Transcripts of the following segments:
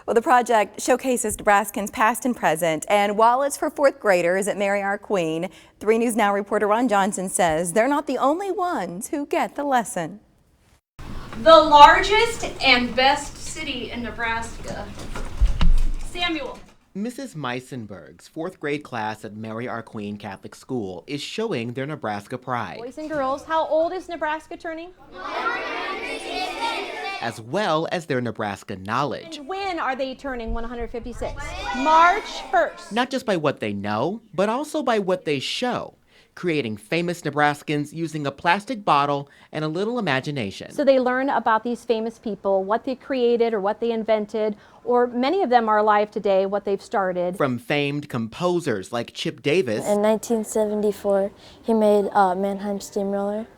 Well, the project showcases Nebraskans past and present, and while it's for 4th graders at Mary Our Queen, 3 News Now reporter Ron Johnson says they're not the only ones who get the lesson. The largest and best city in Nebraska. Samuel. Mrs. Meysenburg's 4th grade class at Mary Our Queen Catholic School is showing their Nebraska pride. Boys and girls, how old is Nebraska turning? As well as their Nebraska knowledge. And when are they turning 156? March 1st. Not just by what they know, but also by what they show. Creating famous Nebraskans using a plastic bottle and a little imagination. So they learn about these famous people, what they created or what they invented, or many of them are alive today, what they've started. From famed composers like Chip Davis. In 1974, he made Mannheim Steamroller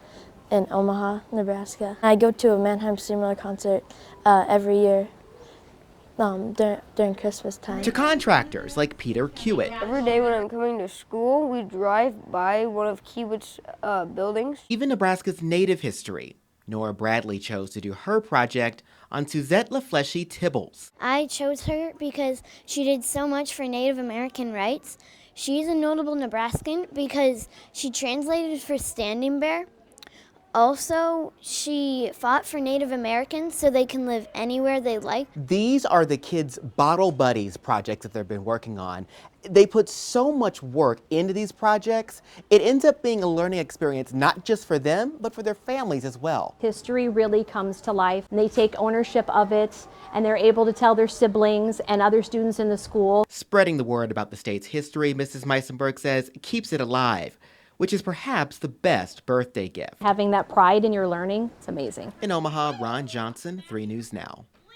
in Omaha, Nebraska. I go to a Mannheim Steamroller concert every year during Christmas time. To contractors like Peter Kiewit. Every day when I'm coming to school, we drive by one of Kiewit's buildings. Even Nebraska's native history. Nora Bradley chose to do her project on Suzette LaFleshy Tibbles. I chose her because she did so much for Native American rights. She's a notable Nebraskan because she translated for Standing Bear. Also, she fought for Native Americans so they can live anywhere they like. These are the kids' Bottle Buddies projects that they've been working on. They put so much work into these projects, it ends up being a learning experience not just for them, but for their families as well. History really comes to life, and they take ownership of it, and they're able to tell their siblings and other students in the school. Spreading the word about the state's history, Mrs. Meysenburg says, keeps it alive, which is perhaps the best birthday gift. Having that pride in your learning, it's amazing. In Omaha, Ron Johnson, 3 News Now.